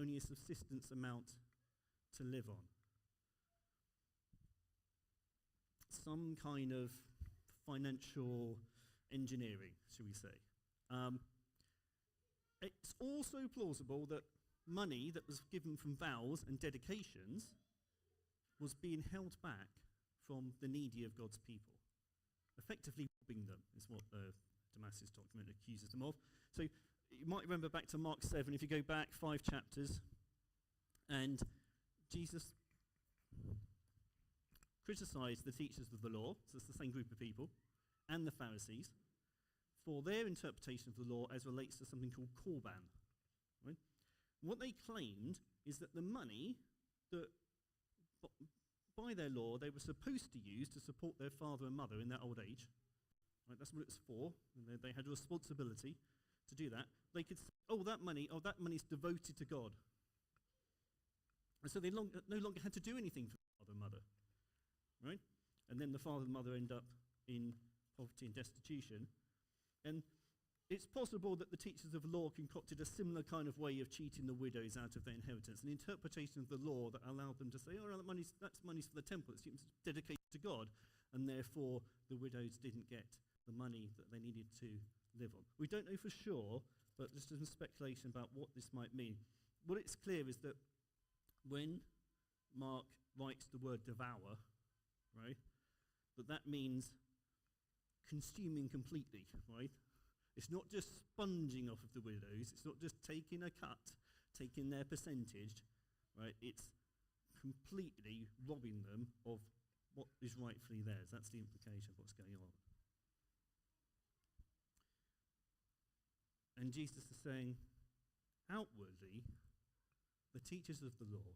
only a subsistence amount to live on. Some kind of financial engineering, shall we say. It's also plausible that money that was given from vows and dedications was being held back from the needy of God's people, effectively robbing them, is what Damascus document accuses them of. So you might remember back to Mark 7, if you go back 5 chapters, and Jesus criticized the teachers of the law, so it's the same group of people, and the Pharisees, for their interpretation of the law as relates to something called korban. Right? What they claimed is that the money that, by their law, they were supposed to use to support their father and mother in their old age, right? That's what it's for, and they had a responsibility to do that. They could say, that money's devoted to God. And so they no longer had to do anything for the father and mother, right? And then the father and mother end up in poverty and destitution. And it's possible that the teachers of the law concocted a similar kind of way of cheating the widows out of their inheritance, an interpretation of the law that allowed them to say, that's money's for the temple, it's dedicated to God, and therefore the widows didn't get the money that they needed to live on. We don't know for sure, but just some speculation about what this might mean. What it's clear is that when Mark writes the word devour, right, that means consuming completely, right? It's not just sponging off of the widows. It's not just taking a cut, taking their percentage, right? It's completely robbing them of what is rightfully theirs. That's the implication of what's going on. And Jesus is saying, outwardly, the teachers of the law,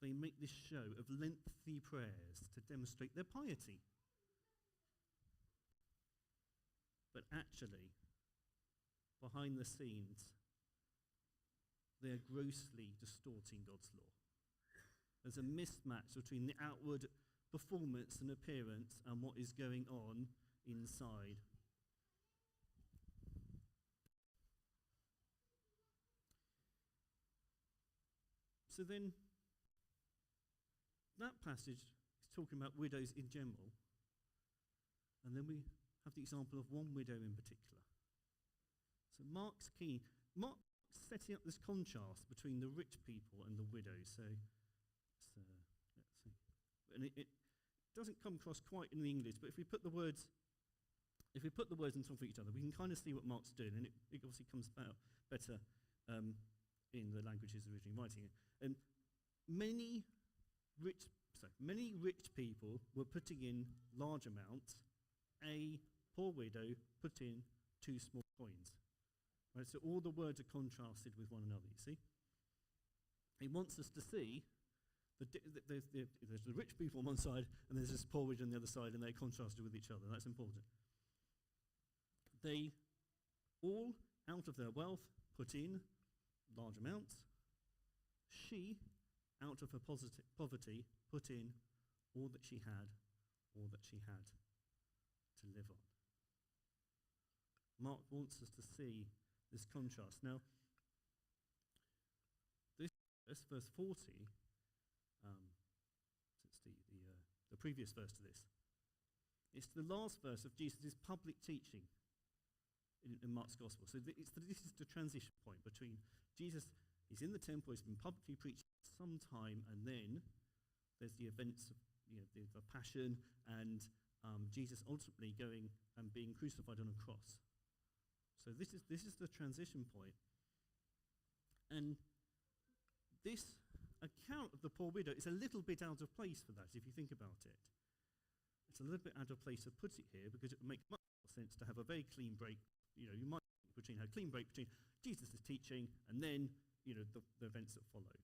they make this show of lengthy prayers to demonstrate their piety. But actually, behind the scenes, they are grossly distorting God's law. There's a mismatch between the outward performance and appearance and what is going on inside. So then, that passage is talking about widows in general, and then we have the example of one widow in particular. So Mark's setting up this contrast between the rich people and the widows. So let's see. And it doesn't come across quite in the English, but if we put the words on top of each other, we can kind of see what Mark's doing, and it obviously comes out better in the languages originally writing it. And many rich people were putting in large amounts. A poor widow put in 2 small coins. Right, so all the words are contrasted with one another, you see. He wants us to see there's the rich people on one side and there's this poor widow on the other side, and they're contrasted with each other. That's important. They all, out of their wealth, put in large amounts. She, out of her poverty, put in all that she had to live on. Mark wants us to see this contrast. Now, this verse 40, the previous verse to this, it's the last verse of Jesus' public teaching in Mark's Gospel. So this is the transition point between Jesus, he's in the temple, he's been publicly preaching some time, and then there's the events of the Passion and Jesus ultimately going and being crucified on a cross. So this is the transition point. And this account of the poor widow is a little bit out of place for that, if you think about it. It's a little bit out of place to put it here, because it would make much more sense to have a very clean break. You might between a clean break between Jesus' teaching and then the events that follow.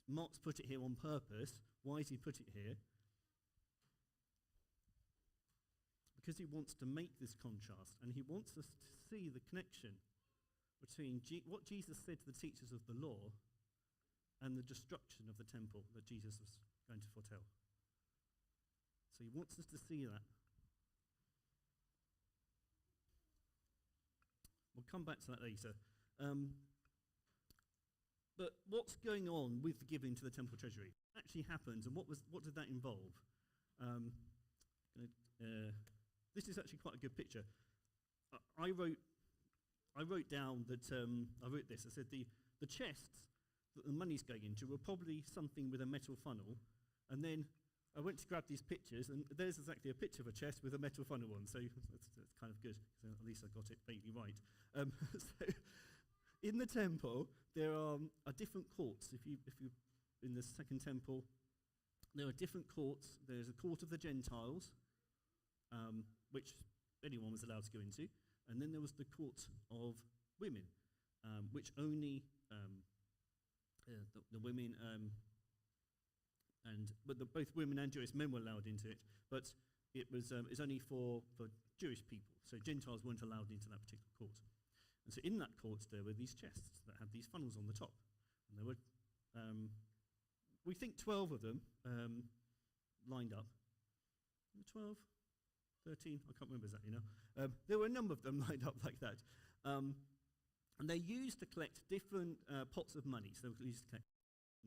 Mark's put it here on purpose. Why has he put it here? Because he wants to make this contrast, and he wants us to see the connection between what Jesus said to the teachers of the law and the destruction of the temple that Jesus was going to foretell. So he wants us to see that. We'll come back to that later. But what's going on with the giving to the temple treasury? What actually happens, and what did that involve? Um, this is actually quite a good picture. I wrote down that I wrote this. I said the chests that the money's going into were probably something with a metal funnel, and then I went to grab these pictures, and there's exactly a picture of a chest with a metal funnel on. So that's kind of good. So at least I got it vaguely right. So in the temple, there are different courts. If you in the second temple, there are different courts. There's a court of the Gentiles, which anyone was allowed to go into, and then there was the court of women, which only the women both women and Jewish men were allowed into it, but it was only for Jewish people. So Gentiles weren't allowed into that particular court. And so in that court, there were these chests that had these funnels on the top. And there were, we think 12 of them lined up. 12, 13, I can't remember exactly now. There were a number of them lined up like that. And they used to collect different pots of money. So they used to collect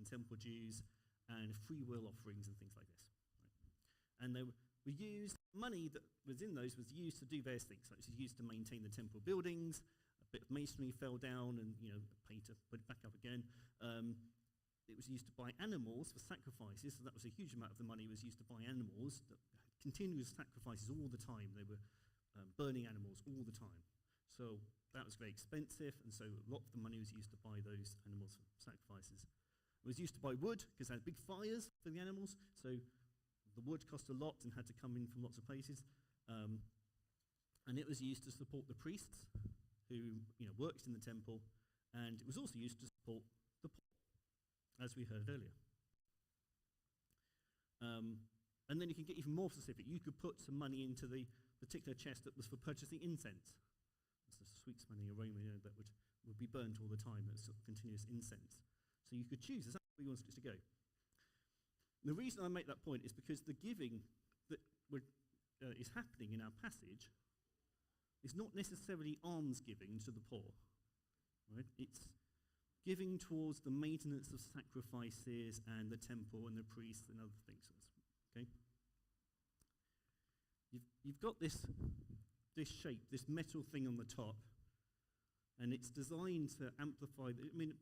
temple dues and free will offerings and things like this. Right? And we used money that was in those was used to do various things. So it was used to maintain the temple buildings. A bit of masonry fell down, and pay to put it back up again. It was used to buy animals for sacrifices. So that was a huge amount of the money was used to buy animals. Continuous sacrifices all the time. They were burning animals all the time. So that was very expensive, and so a lot of the money was used to buy those animals for sacrifices. It was used to buy wood, because they had big fires for the animals, so the wood cost a lot and had to come in from lots of places. And it was used to support the priests who worked in the temple, and it was also used to support the poor, as we heard earlier. And then you can get even more specific. You could put some money into the particular chest that was for purchasing incense. It's a sweet-smelling aroma that would be burnt all the time. That's sort of continuous incense. So you could choose exactly where you wanted it to go. The reason I make that point is because the giving that is happening in our passage is not necessarily alms giving to the poor. Right? It's giving towards the maintenance of sacrifices and the temple and the priests and other things. Okay? You've got this shape, this metal thing on the top, and it's designed to amplify.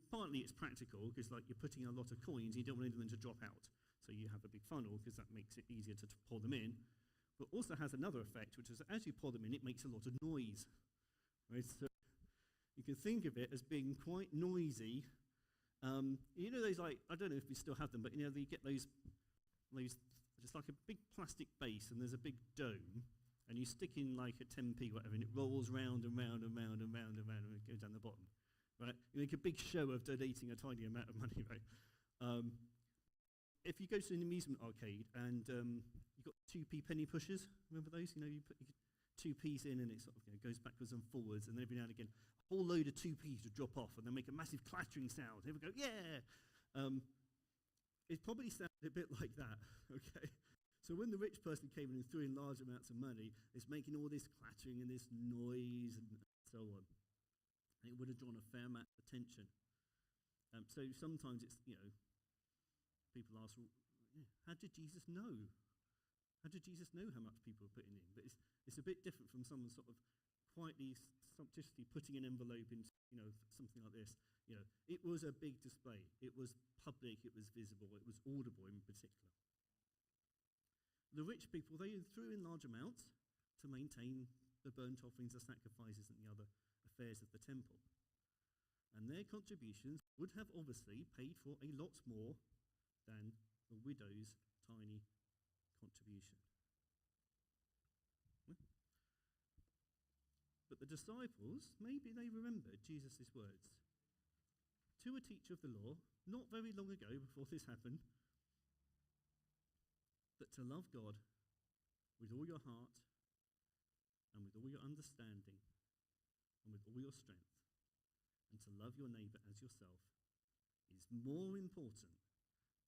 Partly it's practical, because you're putting a lot of coins, you don't want anything to drop out. So you have a big funnel, because that makes it easier to pour them in. But also has another effect, which is as you pour them in, it makes a lot of noise. Right? So you can think of it as being quite noisy. Those, I don't know if we still have them, but you get those just like a big plastic base, and there's a big dome, and you stick in like a 10p, whatever, and it rolls round and round and round and round and round, and it goes down the bottom. Right? You make a big show of donating a tiny amount of money, right? If you go to an amusement arcade and you've got 2p penny pushers, remember those? You put 2p's in and it sort of goes backwards and forwards, and then every now and again, a whole load of 2p's would drop off and then make a massive clattering sound. Here we go, yeah! It probably sounded a bit like that, okay? So when the rich person came in and threw in large amounts of money, it's making all this clattering and this noise and so on. And it would have drawn a fair amount of attention. So sometimes it's, people ask, well, how did Jesus know? How did Jesus know how much people were putting in? But it's a bit different from someone sort of quietly, sumptuously putting an envelope into, something like this. It was a big display. It was public, it was visible, it was audible in particular. The rich people, they threw in large amounts to maintain the burnt offerings, the sacrifices, and the other affairs of the temple. And their contributions would have obviously paid for a lot more than the widow's tiny contribution. But the disciples, maybe they remembered Jesus' words to a teacher of the law, not very long ago before this happened, that to love God with all your heart and with all your understanding and with all your strength, and to love your neighbour as yourself, is more important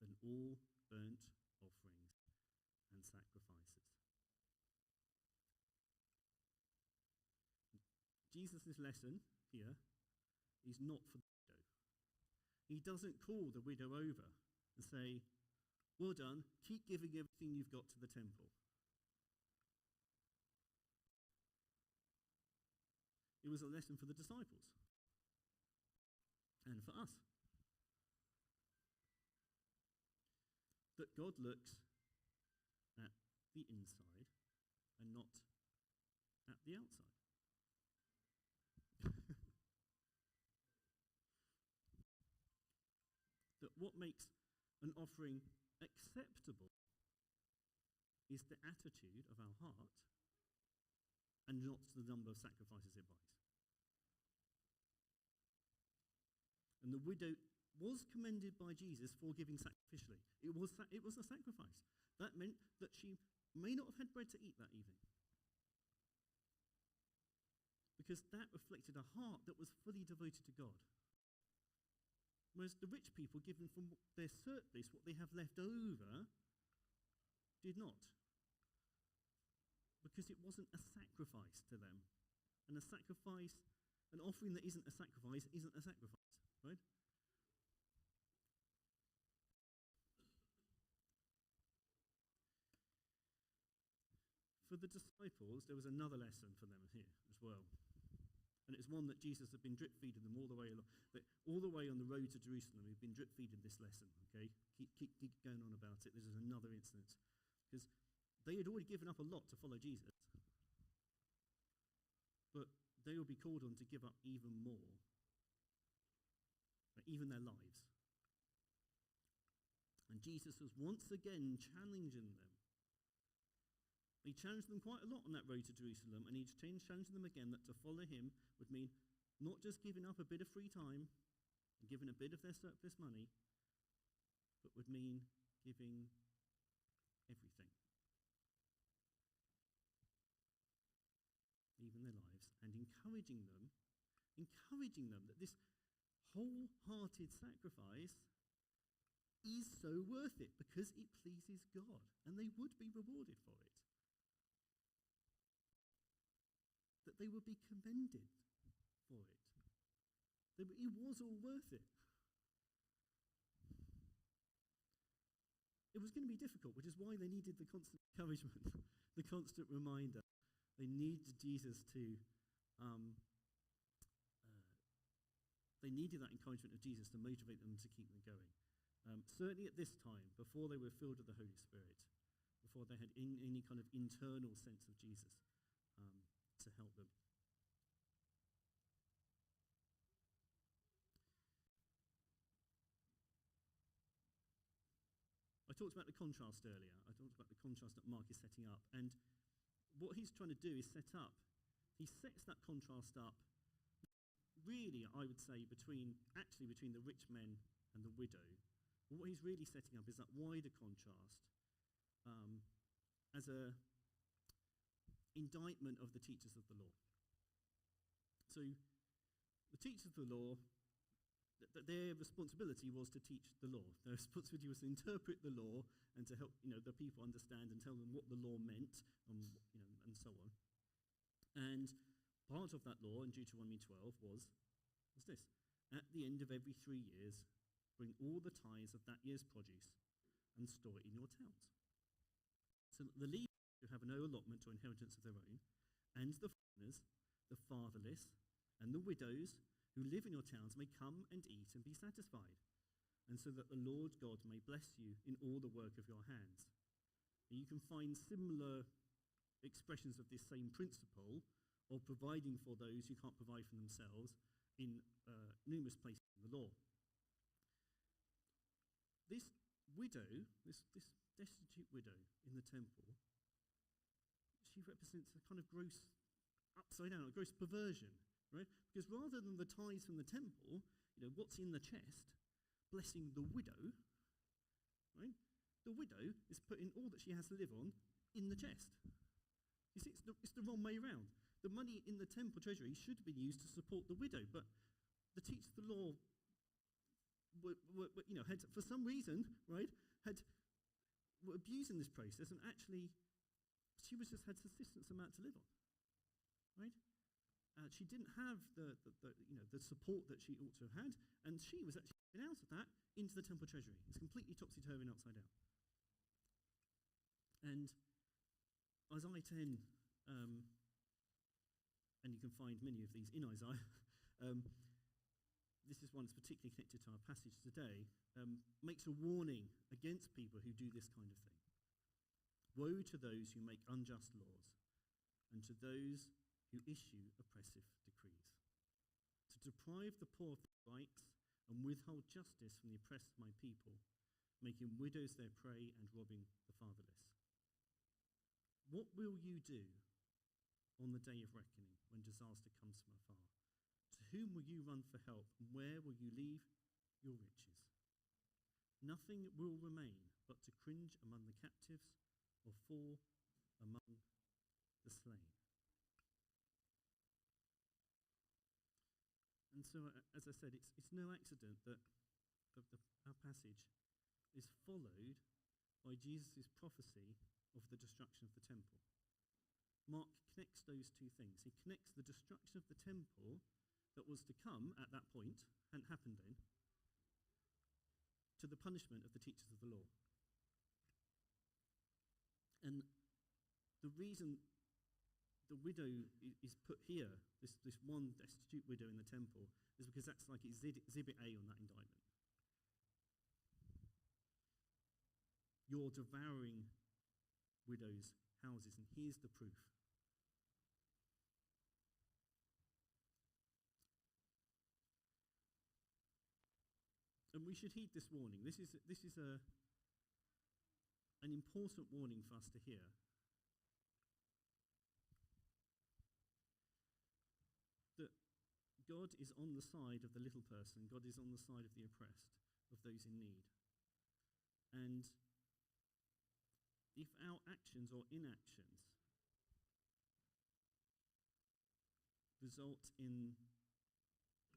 than all burnt offerings and sacrifices. Jesus' lesson here is not for the widow. He doesn't call the widow over and say, well done, keep giving everything you've got to the temple. It was a lesson for the disciples and for us. That God looks at the inside and not at the outside. That what makes an offering acceptable is the attitude of our heart and not the number of sacrifices it buys. And the widow was commended by Jesus for giving sacrificially. It was a sacrifice. That meant that she may not have had bread to eat that evening, because that reflected a heart that was fully devoted to God. Whereas the rich people, given from their surplus, what they have left over, did not. Because it wasn't a sacrifice to them. And a sacrifice, an offering that isn't a sacrifice, isn't a sacrifice, right? For the disciples, there was another lesson for them here as well. And it's one that Jesus had been drip feeding them all the way along. All the way on the road to Jerusalem, he'd been drip feeding this lesson, okay? Keep going on about it. This is another instance. Because they had already given up a lot to follow Jesus. But they will be called on to give up even more. Even their lives. And Jesus was once again challenging them. He challenged them quite a lot on that road to Jerusalem, and he challenged them again that to follow him would mean not just giving up a bit of free time and giving a bit of their surplus money, but would mean giving everything. Even their lives, and encouraging them that this wholehearted sacrifice is so worth it because it pleases God, and they would be rewarded for it. That they would be commended for it. It was all worth it. It was going to be difficult, which is why they needed the constant encouragement, the constant reminder. They needed Jesus to, they needed that encouragement of Jesus to motivate them to keep them going. Certainly at this time, before they were filled with the Holy Spirit, before they had any kind of internal sense of Jesus to help them. I talked about the contrast earlier. I talked about the contrast that Mark is setting up. And what he's trying to do is he sets that contrast up, really, I would say, between the rich men and the widow. What he's really setting up is that wider contrast as a indictment of the teachers of the law. So the teachers of the law, their responsibility was to teach the law. Their responsibility was to interpret the law and to help the people understand and tell them what the law meant, and so on. And part of that law in Deuteronomy 12 was this: at the end of every 3 years, bring all the tithes of that year's produce and store it in your towns, so that the Levites who have no allotment or inheritance of their own, and the foreigners, the fatherless, and the widows who live in your towns may come and eat and be satisfied, and so that the Lord God may bless you in all the work of your hands. And you can find similar expressions of this same principle of providing for those who can't provide for themselves in numerous places in the law. This widow, this destitute widow in the temple, she represents a kind of gross upside down, a gross perversion, right? Because rather than the tithes from the temple, what's in the chest, blessing the widow, right? The widow is putting all that she has to live on in the chest. You see, it's the wrong way around. The money in the temple treasury should be used to support the widow, but the teachers of the law had, for some reason, right, were abusing this process, and actually she was just had subsistence amount to live on, right? She didn't have the support that she ought to have had, and she was actually Then out of that, into the temple treasury. It's completely topsy-turvy and upside down. And Isaiah 10, and you can find many of these in Isaiah, this is one that's particularly connected to our passage today, makes a warning against people who do this kind of thing. Woe to those who make unjust laws, and to those who issue oppressive decrees, to deprive the poor of their rights and withhold justice from the oppressed of my people, making widows their prey and robbing the fatherless. What will you do on the day of reckoning when disaster comes from afar? To whom will you run for help, and where will you leave your riches? Nothing will remain but to cringe among the captives or fall among the slain. And so, as I said, it's no accident that our passage is followed by Jesus' prophecy of the destruction of the temple. Mark connects those two things. He connects the destruction of the temple that was to come at that point, hadn't happened then, to the punishment of the teachers of the law. And the reason the widow is put here, this one destitute widow in the temple, is because that's like exhibit A on that indictment. You're devouring widows' houses, and here's the proof. And we should heed this warning. This is an important warning for us to hear. That God is on the side of the little person. God is on the side of the oppressed, of those in need. And if our actions or inactions result in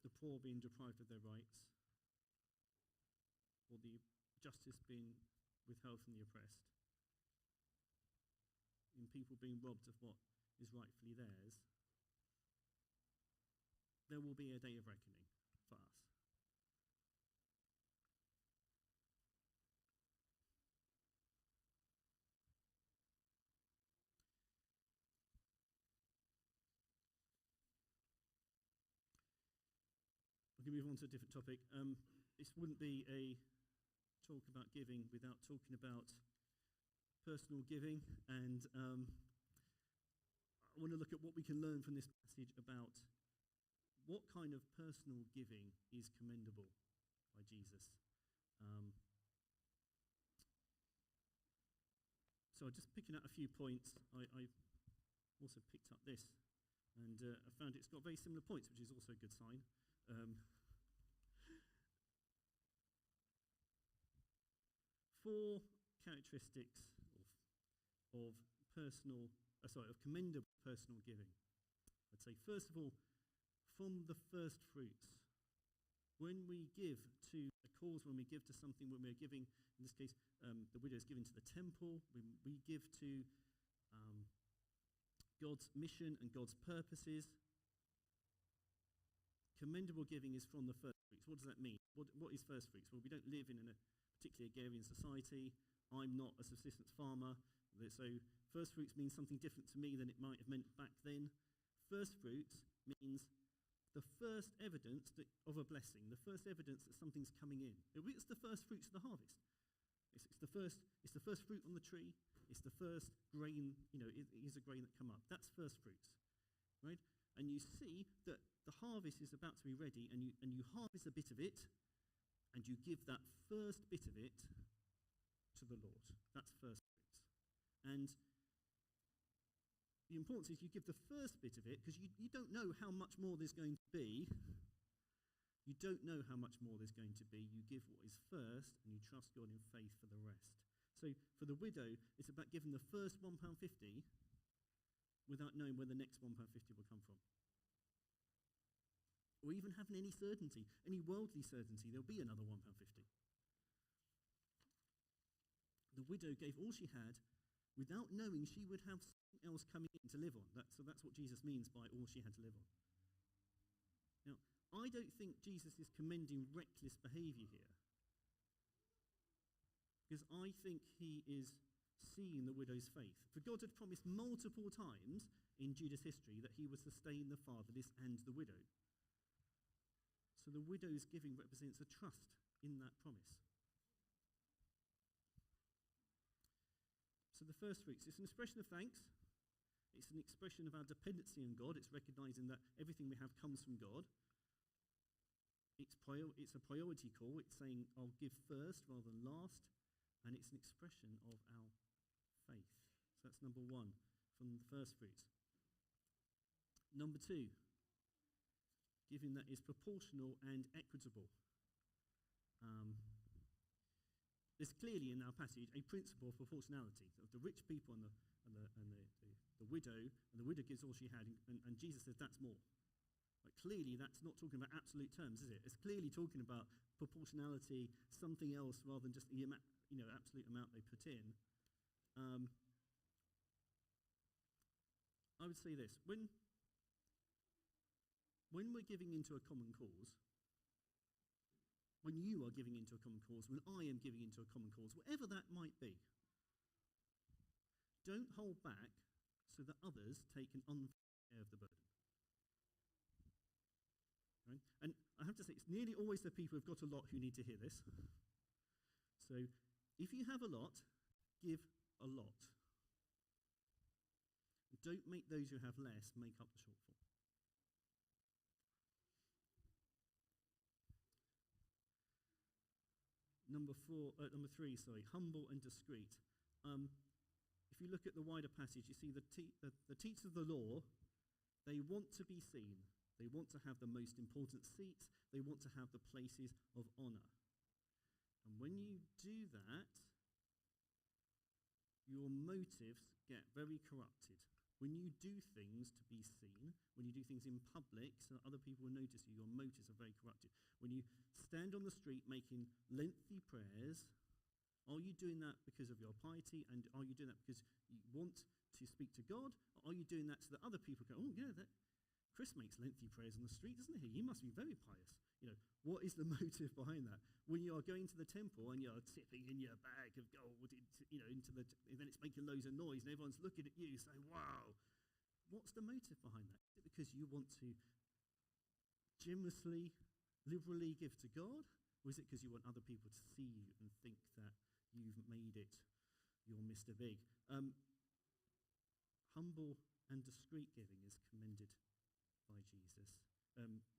the poor being deprived of their rights, or the justice being withheld from the oppressed, in people being robbed of what is rightfully theirs, there will be a day of reckoning for us. We can move on to a different topic. This wouldn't be a talk about giving without talking about personal giving, and I want to look at what we can learn from this passage about what kind of personal giving is commendable by Jesus. So just picking out a few points, I also picked up this, and I found it's got very similar points, which is also a good sign. Four characteristics of commendable personal giving. I'd say, first of all, from the first fruits. When we give to a cause, when we give to something, when we're giving, in this case, the widow is given to the temple, when we give to God's mission and God's purposes. Commendable giving is from the first fruits. What does that mean? What is first fruits? Well, we don't live in a particularly agrarian society. I'm not a subsistence farmer. So first fruits means something different to me than it might have meant back then. First fruits means the first evidence of a blessing, the first evidence that something's coming in. It's the first fruits of the harvest. It's the first fruit on the tree. It's the first grain, here's a grain that come up. That's first fruits, right? And you see that the harvest is about to be ready, and you harvest a bit of it, and you give that first bit of it to the Lord. That's first fruits. And the importance is you give the first bit of it, because you don't know how much more there's going to be. You don't know how much more there's going to be. You give what is first, and you trust God in faith for the rest. So for the widow, it's about giving the first £1.50 without knowing where the next £1.50 will come from. Or even having any certainty, any worldly certainty, there'll be another £1.50. The widow gave all she had without knowing she would have something else coming in to live on. So that's what Jesus means by all she had to live on. Now, I don't think Jesus is commending reckless behaviour here. Because I think he is seeing the widow's faith. For God had promised multiple times in Judah's history that he would sustain the fatherless and the widow. So the widow's giving represents a trust in that promise. So the first fruits, it's an expression of thanks. It's an expression of our dependency on God. It's recognising that everything we have comes from God. It's a priority call. It's saying, I'll give first rather than last. And it's an expression of our faith. So that's number one from the first fruits. Number two, giving that is proportional and equitable. There's clearly in our passage a principle of proportionality. So the rich people and the widow, and the widow gives all she had, and Jesus says that's more. But clearly that's not talking about absolute terms, is it? It's clearly talking about proportionality, something else rather than just the absolute amount they put in. I would say this, when we're giving into a common cause, when you are giving into a common cause, when I am giving into a common cause, whatever that might be, don't hold back so that others take an unfair share of the burden. Right? And I have to say, it's nearly always the people who've got a lot who need to hear this. So if you have a lot, give a lot. Don't make those who have less make up the shortfall. Number three, humble and discreet. If you look at the wider passage, you see the teachers of the law, they want to be seen. They want to have the most important seats. They want to have the places of honour. And when you do that, your motives get very corrupted. When you do things to be seen, when you do things in public so that other people will notice you, your motives are very corrupted. When you stand on the street making lengthy prayers, are you doing that because of your piety, and are you doing that because you want to speak to God, or are you doing that so that other people go, oh yeah, that Chris makes lengthy prayers on the street, doesn't he? He must be very pious. What is the motive behind that? When you are going to the temple and you're tipping in your bag of gold and then it's making loads of noise and everyone's looking at you saying, wow, what's the motive behind that? Is it because you want to generously, liberally give to God? Or is it because you want other people to see you and think that you've made it, you're Mr. Big? Humble and discreet giving is commended by Jesus.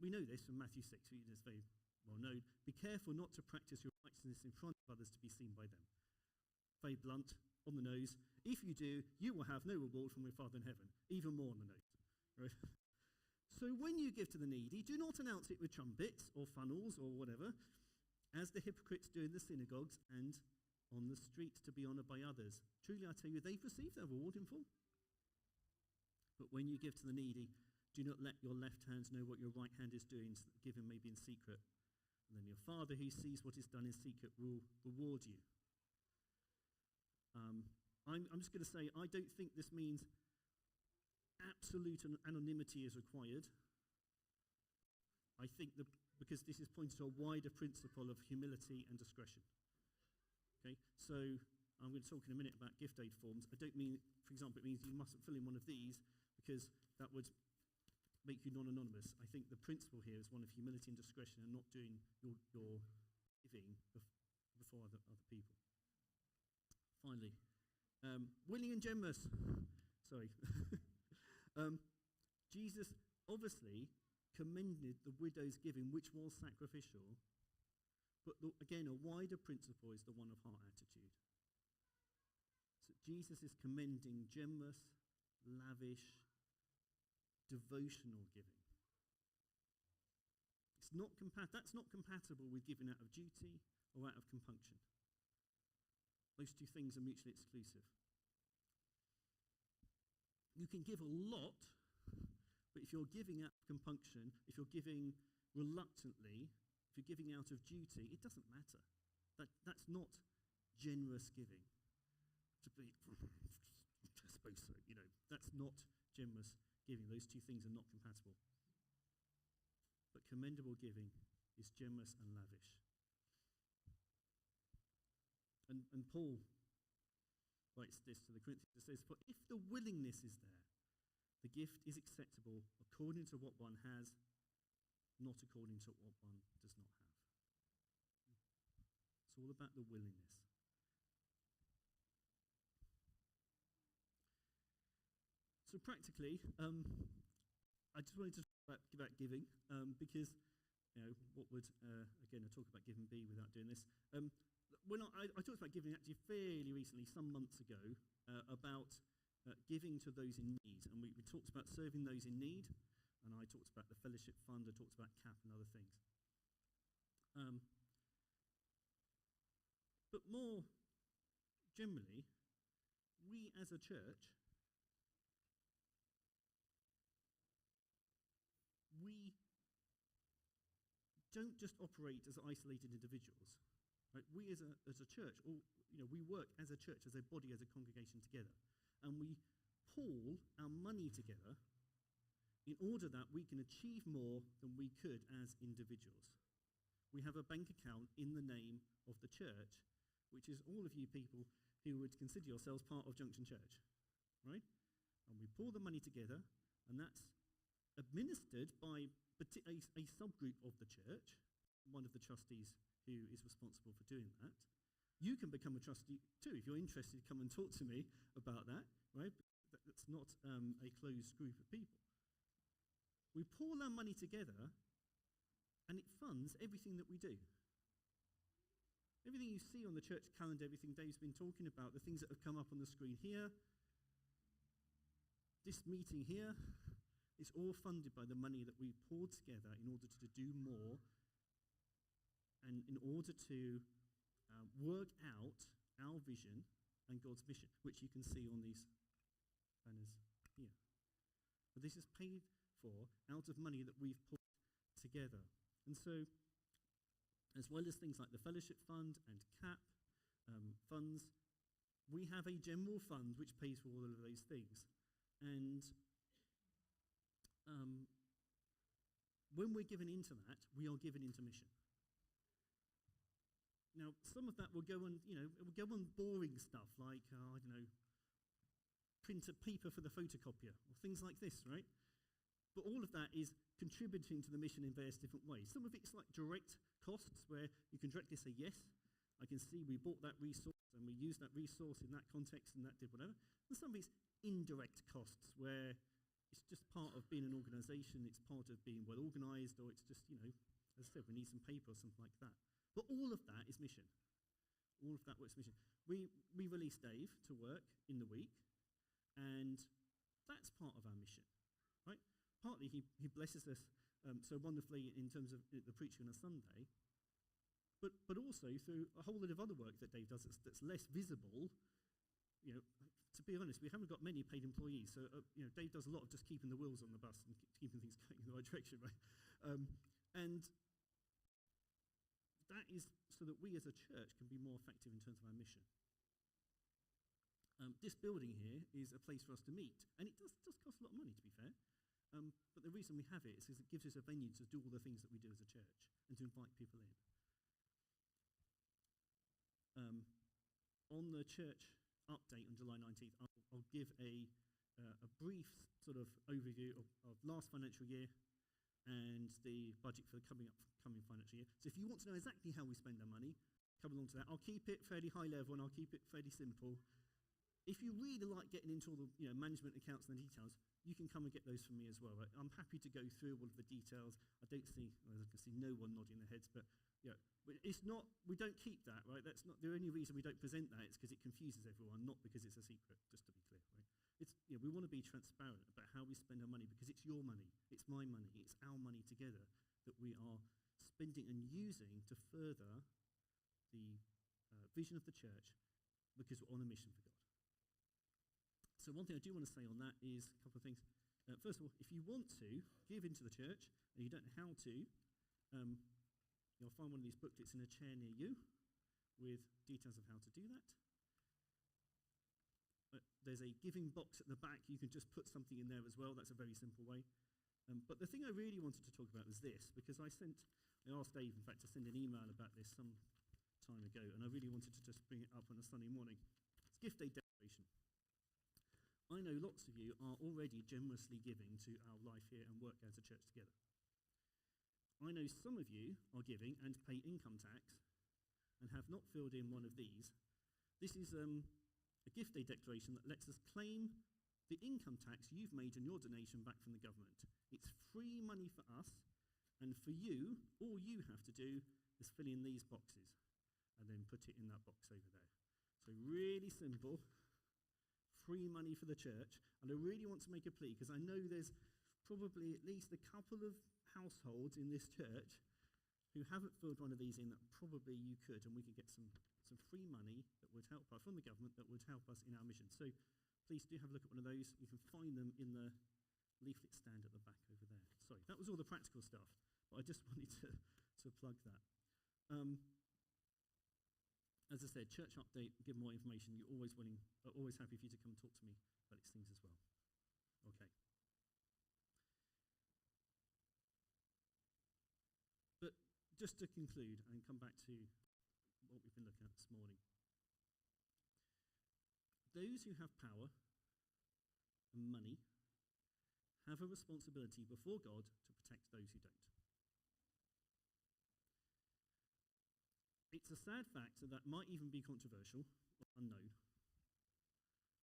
We know this from Matthew 6, it's very well known. Be careful not to practice your righteousness in front of others to be seen by them. Very blunt, on the nose. If you do, you will have no reward from your Father in heaven, even more on the nose. Right? So when you give to the needy, do not announce it with trumpets or funnels or whatever, as the hypocrites do in the synagogues and on the streets to be honoured by others. Truly I tell you, they've received their reward in full. But when you give to the needy, do not let your left hand know what your right hand is doing, so that giving may be in secret. And then your Father who sees what is done in secret will reward you. I'm just going to say, I don't think this means absolute anonymity is required. I think because this is pointing to a wider principle of humility and discretion. Okay, so I'm going to talk in a minute about gift aid forms. I don't mean, for example, it means you mustn't fill in one of these because that would make you non-anonymous. I think the principle here is one of humility and discretion and not doing your giving before other people. Finally, willing and generous. Sorry. Jesus obviously commended the widow's giving, which was sacrificial, but again, a wider principle is the one of heart attitude. So Jesus is commending generous, lavish, devotional giving. That's not compatible with giving out of duty or out of compunction. Those two things are mutually exclusive. You can give a lot, but if you're giving out of compunction, if you're giving reluctantly, if you're giving out of duty, it doesn't matter. That's not generous giving. I suppose so, that's not generous giving. Those two things are not compatible. but commendable giving is generous and lavish. And Paul writes this to the Corinthians. It says, "For if the willingness is there, the gift is acceptable according to what one has, not according to what one does not have." It's all about the willingness. So practically, I just wanted to talk about giving, because, what would, again, a talk about giving be without doing this? When I talked about giving actually fairly recently, some months ago, about giving to those in need. And we talked about serving those in need, and I talked about the fellowship fund, I talked about CAP and other things. But more generally, we as a church, we don't just operate as isolated individuals. Right? We as a church, we work as a church, as a body, as a congregation together. And we pool our money together in order that we can achieve more than we could as individuals. We have a bank account in the name of the church, which is all of you people who would consider yourselves part of Junction Church, right? And we pool the money together, and that's administered by a subgroup of the church, one of the trustees who is responsible for doing that. You can become a trustee too. If you're interested, come and talk to me about that, right? That's not a closed group of people. We pool our money together, and it funds everything that we do. Everything you see on the church calendar, everything Dave's been talking about, the things that have come up on the screen here, this meeting here, is all funded by the money that we poured together in order to do more and in order to work out our vision and God's mission, which you can see on these banners here. But this is paid for out of money that we've put together. And so, as well as things like the Fellowship Fund and CAP funds, we have a general fund which pays for all of those things. And when we're given into that, we are given into mission. Now, some of that will go on, it will go on boring stuff like, print a paper for the photocopier, or things like this, right? But all of that is contributing to the mission in various different ways. Some of it's like direct costs, where you can directly say, yes, I can see we bought that resource, and we used that resource in that context, and that did whatever. And some of it's indirect costs, where it's just part of being an organisation, it's part of being well organised, or it's just, as I said, we need some paper or something like that. But all of that is mission. All of that works mission. We release Dave to work in the week, and that's part of our mission, right? Partly he blesses us so wonderfully in terms of the preaching on a Sunday, but also through a whole lot of other work that Dave does that's less visible. To be honest, we haven't got many paid employees, so Dave does a lot of just keeping the wheels on the bus and keeping things going in the right direction, right? And that is so that we as a church can be more effective in terms of our mission. This building here is a place for us to meet, and it does cost a lot of money, to be fair. But the reason we have it is because it gives us a venue to do all the things that we do as a church and to invite people in. On the church update on July 19th, I'll give a brief sort of overview of last financial year and the budget for the coming financial year. So if you want to know exactly how we spend our money, come along to that. I'll keep it fairly high level and I'll keep it fairly simple. If you really like getting into all the management accounts and the details, you can come and get those from me as well. Right? I'm happy to go through all of the details. I don't see, I can see no one nodding their heads, but it's not. We don't keep that, right? That's not the only reason we don't present that. It's because it confuses everyone, not because it's a secret. Just to be clear, right? It's we want to be transparent about how we spend our money because it's your money, it's my money, it's our money together that we are spending and using to further the vision of the church because we're on a mission for God. So one thing I do want to say on that is a couple of things. First of all, if you want to give into the church and you don't know how to, you'll find one of these booklets in a chair near you with details of how to do that. There's a giving box at the back. You can just put something in there as well. That's a very simple way. But the thing I really wanted to talk about was this, because I asked Dave, in fact, to send an email about this some time ago, and I really wanted to just bring it up on a Sunday morning. It's gift aid declaration. I know lots of you are already generously giving to our life here and work as a church together. I know some of you are giving and pay income tax and have not filled in one of these. This is a gift aid declaration that lets us claim the income tax you've made in your donation back from the government. It's free money for us, and for you, all you have to do is fill in these boxes and then put it in that box over there. So really simple, free money for the church. And I really want to make a plea, because I know there's probably at least a couple of households in this church who haven't filled one of these in that probably you could, and we could get some free money that would help us from the government, that would help us in our mission. So please do have a look at one of those. You can find them in the leaflet stand at the back over there. Sorry, that was all the practical stuff, but I just wanted to plug that. As I said, church update, give more information. You're always happy for you to come talk to me about these things as well. Okay. But just to conclude and come back to what we've been looking at this morning. Those who have power and money have a responsibility before God to protect those who don't. It's a sad fact that might even be controversial or unknown.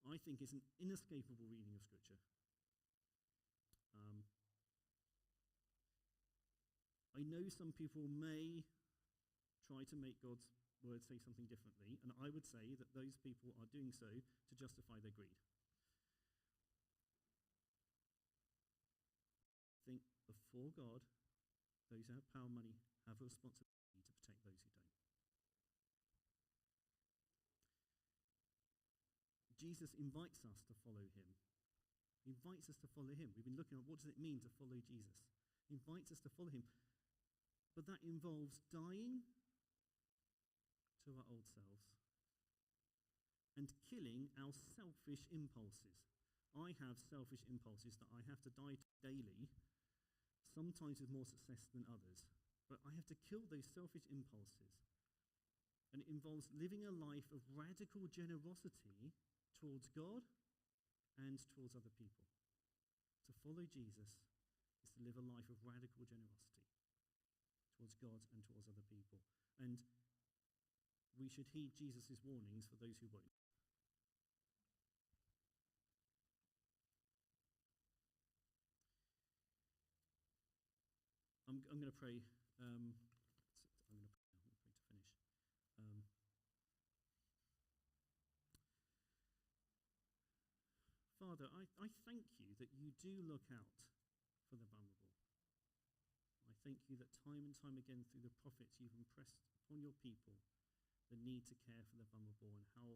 I think it's an inescapable reading of Scripture. I know some people may try to make God's word say something differently, and I would say that those people are doing so to justify their greed. I think before God, those who have power and money have a responsibility to protect those who don't. Jesus invites us to follow him. He invites us to follow him. We've been looking at what does it mean to follow Jesus. He invites us to follow him. But that involves dying to our old selves and killing our selfish impulses. I have selfish impulses that I have to die to daily, sometimes with more success than others. But I have to kill those selfish impulses. And it involves living a life of radical generosity towards God and towards other people. To follow Jesus is to live a life of radical generosity towards God and towards other people. And we should heed Jesus' warnings for those who won't. I'm going to pray. I'm going to pray to finish. Father, I thank you that you do look out for the vulnerable. I thank you that time and time again through the prophets you've impressed upon your people the need to care for the vulnerable, and how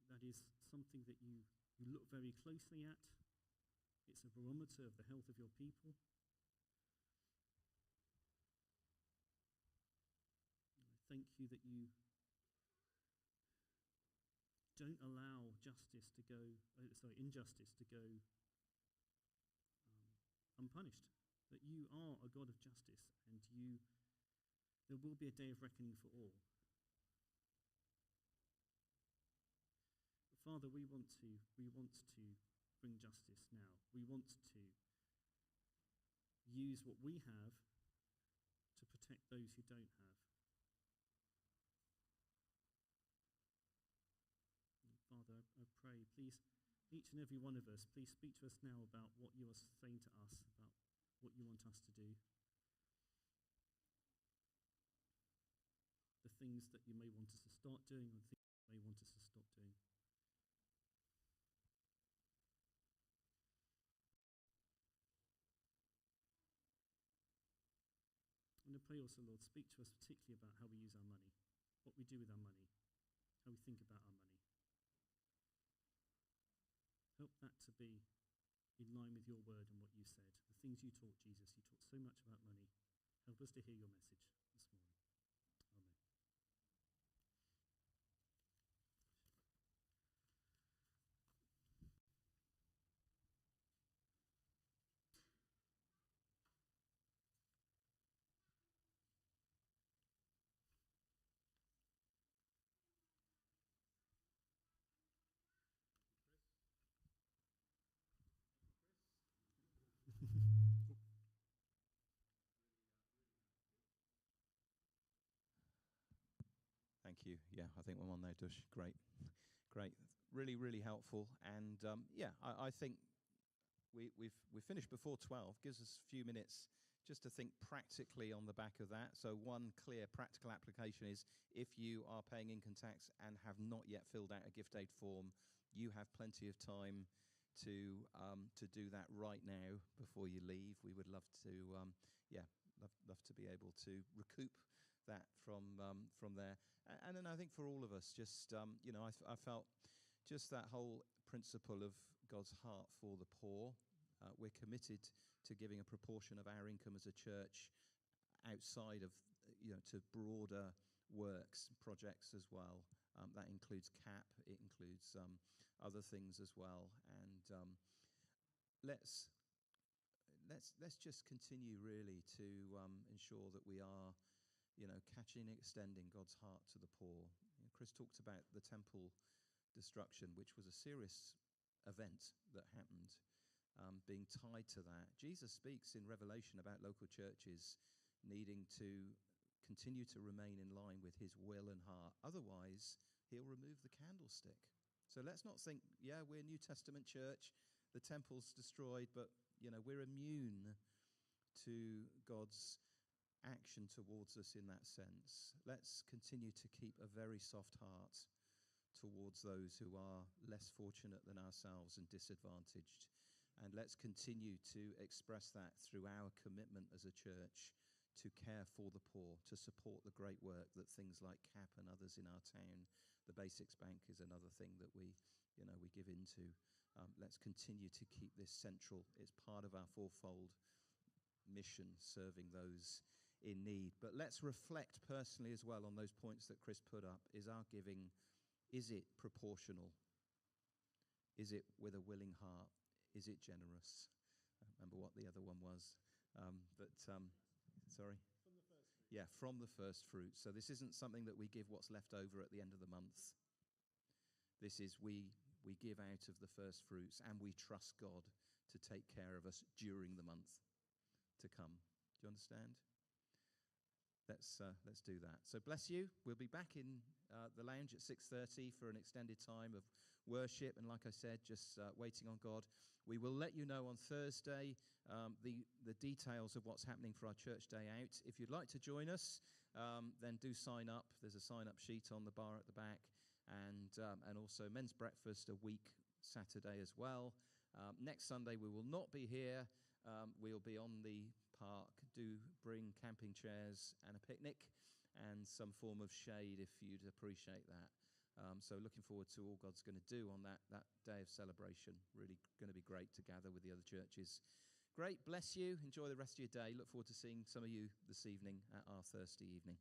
that is something that you look very closely at. It's a barometer of the health of your people. I thank you that you don't allow injustice to go unpunished. That you are a God of justice, and there will be a day of reckoning for all. But Father, we want to bring justice now. We want to use what we have to protect those who don't have. And Father, I pray, please, each and every one of us, please speak to us now about what you are saying to us, about what you want us to do, the things that you may want us to start doing, or the things you may want us to stop doing. And I pray also, Lord, speak to us particularly about how we use our money, what we do with our money, how we think about our money. Help that to be in line with your word and what you said. The things you taught, Jesus. You taught so much about money. Help us to hear your message this morning. Amen. Thank you. Yeah, I think we're on there, Dush. Great. Great. Really, really helpful. And I think we've finished before 12. Gives us a few minutes just to think practically on the back of that. So one clear practical application is if you are paying income tax and have not yet filled out a gift aid form, you have plenty of time to do that right now before you leave. We would love to, love to be able to recoup that from there. And then I think for all of us, just I felt just that whole principle of God's heart for the poor. We're committed to giving a proportion of our income as a church outside of, to broader works, projects as well. That includes CAP, it includes other things as well. And let's just continue really to ensure that we are, catching and extending God's heart to the poor. Chris talked about the temple destruction, which was a serious event that happened. Being tied to that. Jesus speaks in Revelation about local churches needing to continue to remain in line with his will and heart. Otherwise, he'll remove the candlestick. So let's not think, we're a New Testament church, the temple's destroyed, but, we're immune to God's action towards us in that sense. Let's continue to keep a very soft heart towards those who are less fortunate than ourselves and disadvantaged. And let's continue to express that through our commitment as a church to care for the poor, to support the great work that things like CAP and others in our town, the Basics Bank is another thing that we give into. Let's continue to keep this central. It's part of our fourfold mission, serving those in need. But let's reflect personally as well on those points that Chris put up. Is our giving, is it proportional? Is it with a willing heart? Is it generous? I don't remember what the other one was. Sorry? From the first fruit. Yeah, from the first fruit. So this isn't something that we give what's left over at the end of the month. This is we give out of the first fruits and we trust God to take care of us during the month to come. Do you understand? Let's do that. So bless you. We'll be back in the lounge at 6:30 for an extended time of worship. And like I said, just waiting on God. We will let you know on Thursday the details of what's happening for our church day out. If you'd like to join us, then do sign up. There's a sign-up sheet on the bar at the back. And also men's breakfast a week Saturday as well. Next Sunday we will not be here. We'll be on the park. Do bring camping chairs and a picnic and some form of shade if you'd appreciate that. So looking forward to all God's going to do on that day of celebration. Really going to be great to gather with the other churches. Great, bless you. Enjoy the rest of your day. Look forward to seeing some of you this evening at our Thursday evening.